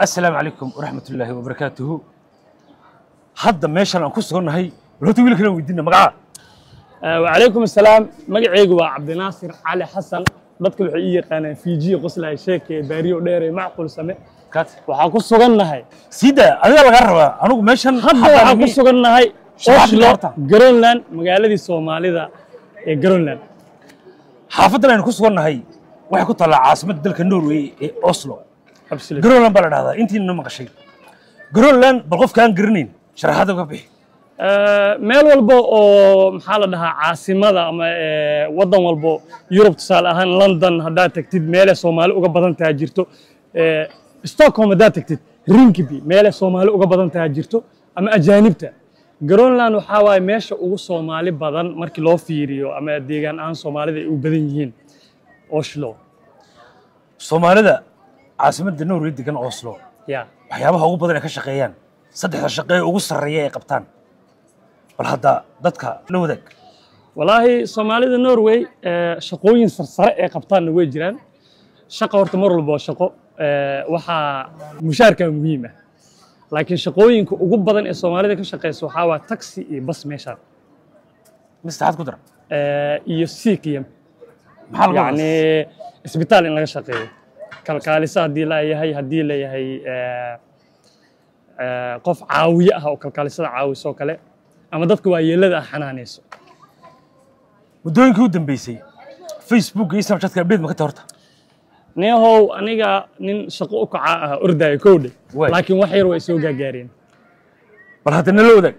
السلام عليكم ورحمة الله وبركاته. هذا ماشان أن كسرنا هاي لو تقول لك لو يدينا مقعد. وعليكم السلام. مقعيق عبد الناصر علي حسن dadka waxay ii yaqaanaan Fiji qoslay sheekay baariyo dheer ee macquul same كات. waxa ku sugannahay سيدا أنا لا قرب أنا ماشان hadda waxa ku sugannahay Oslo Greenland magaaladii Soomaalida ee Greenland حافظنا أن كسرنا هاي waxay ku talaa caasimada dalka Norway ee Oslo. absolutely Greenland baa la dhahdaa intii inoo maqashay. Greenland bal qof kaan garanayn sharaxaad uga bixi. meel walba oo maxaa la dhahaa caasimada ama wadan walba Europe tusaale ahaan London haddaad tagtid meel Soomaali uga badan tahay jirto Stockholm haddaad tagtid Rinkeby meel Soomaali uga badan tahay jirto ama ajaanibta Greenland waxa waaye meesha ugu Soomaali badan markii loo fiiriyo ama deegaan aan Soomaalida ay u badan yihiin Oslo Soomaalida caasimada Norway degan Oslo ya waxyaabaha ugu badan ee ka shaqeeyaan saddexda shaqo ee ugu sarreeya ay qabtaan bal hadda dadka la wadaag والله Soomaalida Norway shaqooyin sarsare ee qabtaan way jiraan shaqo horta mar walba shaqo waxa mushaarka muhiim ah laakiin shaqooyinka ugu badan ee Soomaalida ka shaqeyso waxa waa taxi iyo bus meesha mistaxad ku dar iyo siikiyam maxaa lagu yani isbitaal in laga shaqeeyo kalkaalisa hadii la yahay qof caawiye ah oo kalkaalisada caawiso kale ama dadka waayeelada xanaaneyso muddooyinkii u dambeysay Facebook iyo Snapchat-ka update ma ka tahorta neehow aniga nin shaqo u kaca ah orday koodhe Waay. laakiin wax yar way soo gaagaareen bal hadda nala wadaag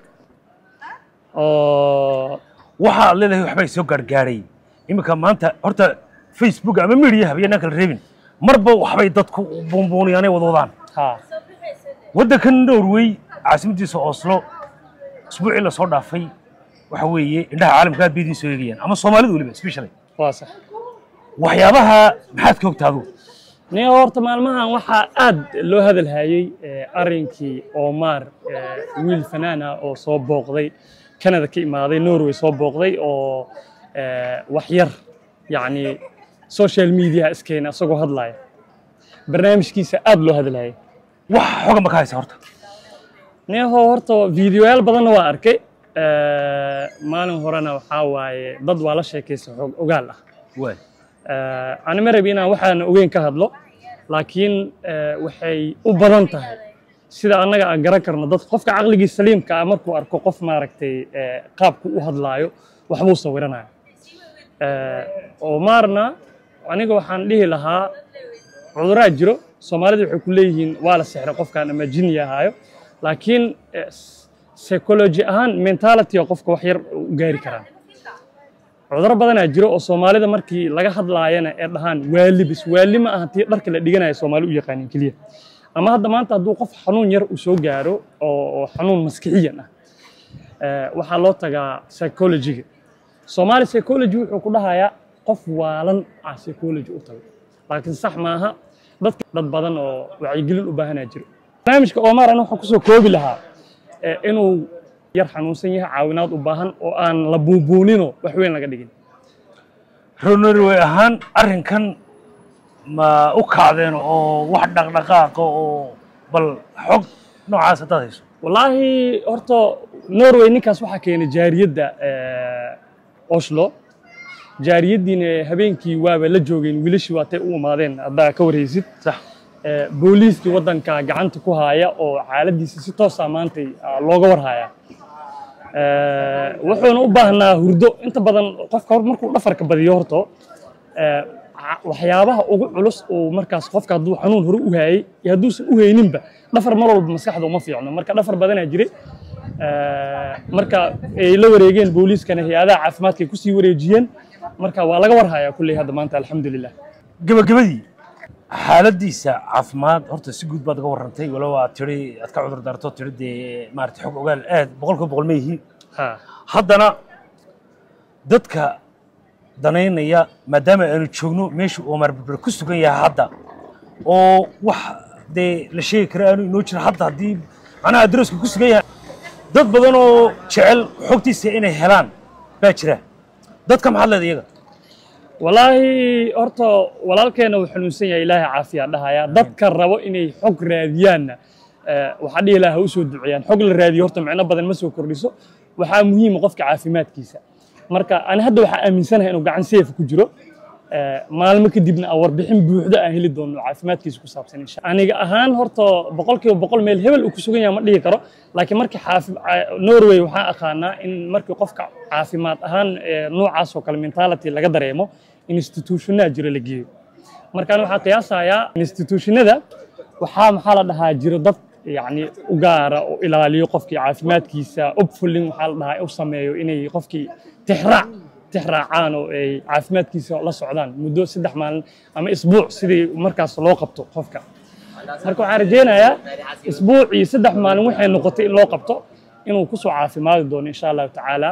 oo waxa leedahay waxbay soo gaargaaray iminka maanta horta Facebook ama media habeenna kala reebin marba waxbay dadku buunbuuniyaan ay wadaan ha waddankan Norway caasimadiisa Oslo isbuucii la soo dhaafay waxa weeye indhaha caalamka aad bay soo eegayaan ama Soomaalidu waliba especially waa sax waxyaabaha maxaad ka ogtaado neehow horta maalmahan waxaa aad loo hadalhayay arrinkii Omar wiil fanaana oo soo booqday Canada ka imaaday Norway soo booqday oo wax yar yani social media iskeena asagoo hadlaya barnaamijkiisa aad loo hadalhayay wax xoga ma ka haysa horta neehow horta fiidiyoyaal badanna waa arkay maalin horena waxaa waaye dad waa la sheekaysa xoog ogaal ah way أنا مرة بينا وحنا وين كهذلو لكن وحي وبدن تهي سيدا أنا أقرأ كرنا ضد قف كعقلي سليم كأمركو أركو قف ماركتي قابكو وهذلايو وحبوس صورنا ومارنا أنا جو حن ليه لها عذرات جرو سومالي كليهن ولا سحر قف كان مجنية هايو لكن سيكولوجي أهان منتالتي قف كوحير غير كرام cudurro badan ayaa jiro oo Soomaalida markii laga hadlaayana ee dhahan waali ma aha tii dharka la dhiganayo Soomaali u yaqaanin kaliya ama hadda maanta hadduu qof xanuun yar u soo gaaro oo xanuun maskaxiyan ah waxa loo tagaa psychology Soomaali psychology wuxuu ku dhahayaa qof waalan psychology u tago laakiin sax maaha dad badan oo wacyigelin u baahan jiro barnaamijka Omar ana waxa ku soo koobi lahaa inuu yar xanuunsan yahay caawinaad u baahan oo aan la buubuunino wax weyn laga dhigin Norway ahaan arrinkan ma u kacdeen oo wax dhaqdhaqaaq oo bal xog noocaas aad hayso wallahi horta Norway ninkaas waxa keenay jaariyada Oslo jaariyadiina habeenkii waaba la joogeen wiilashii waatay u imaadeen hadda ka wareysid sax booliiska wadanka gacanta ku haya oo xaaladiisa si toos ah maantay looga warhaya wuxuuna u baahnaa hurdo inta badan qofka markuu dhafarka badiyo horto waxyaabaha ugu culus oo markaas qofka hadduu xanuun hore u hayay iyo hadduusan u hayninba dhafar mar walba maskaxda uma fiicno marka dhafar badanaa jiray marka ay la wareegeen booliiskana hay'adaha caafimaadka ay ku sii wareejiyeen marka waa laga warhayaa kulley hadda maanta alxamdulillah gabagabadii xaaladiisa caafimaad horta si guud baad uga warrantay walow aad tiri aad ka cudur daarto tiri dee maartay xog ogaal aad boqolkiiba ma yihiin haddana dadka danaynaya maadaama aanu joogno meesha Omar Barber ku sugan yahay hadda oo wax dee la sheegi karo aanu inoo jiro hadda haddii macnaha adreesku ku sugan yahay dad badan oo jecel xogtiisa inay helaan baa jira dadka maxaa leedahay iyaga والله horta walaalkeena uu xanuunsan yahay ilaahay caafiya dhahaya dadka rabo inay xog raadiyaan waxa dhigi lahaa u soo duceeyaan xog la raadiyo horta macna badan ma soo kordhiso waxa muhiim qofka caafimaadkiisa marka aan hadda waxa aaminsanahay inuu gacan seef ku jiro maalmo kadibna warbixin buuxda aan heli doono caafimaadkiisa ku saabsan insha aniga ahaan horta boqolkiiba boqol meel hebel uu ku sugan yahay ma dhigi karo laakiin markii Norway waxaan aqaanaa in markii qofka caafimaad ahaan noocaas oo kale mentality laga dareemo institutionada jira la geeyo markaan waxa qiyaasayaa institutionada waxa maxaa la dhahaa jiro dad yani u gaara oo ilaaliyo qofkii caafimaadkiisa obfulin waxa la dhahaa u sameeyo inay qofkii tixraacaan oo ay caafimaadkiisa la socdaan muddo 3 maalin ama isbuuc sidii markaas loo qabto qofka marka waxaan rajeynayaa isbuucii 3 maalin waxay noqotay in loo qabto inuu ku soo caafimaadi doono insha Allah tacaala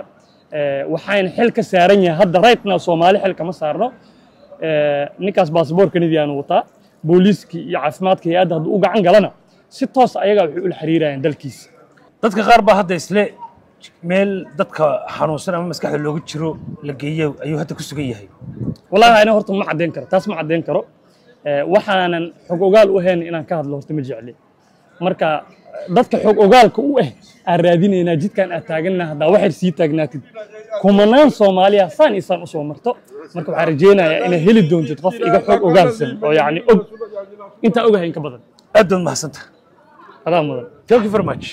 waxaan xil ka saaran yahay hadda raytna Soomaali xil kama saarno ninkaas baasaboorka nidiyaan wataa booliiska iyo caafimaadka hay'adda haduu u gacan galana si toos ayaga wuxuu u xiriirayaan dalkiisa dadka qaar baa hadda isle meel dadka xanuunsan ama maskaxda looga jiro la geeyo ayuu hadda ku sugan yahay wallahi ana horta ma cadeyn karo taas ma cadeyn karo waxaanan xog ogaal u ahayn inaan ka hadlo horta ma jecli marka dadka xog ogaalka u ah aan raadinayna jidkan aan taaganahay hadda waxay sii taagnaatid kumanaan Soomaaliya saan isaan u soo marto marka waxaan rajeynayaa inay heli doontid qof iga xog ogaalsan oo yani og inta ogahay in ka badan aad mahadsantahay adaa mudan thank you very much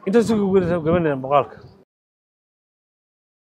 inta soo gudbinaysa gabadha muuqaalka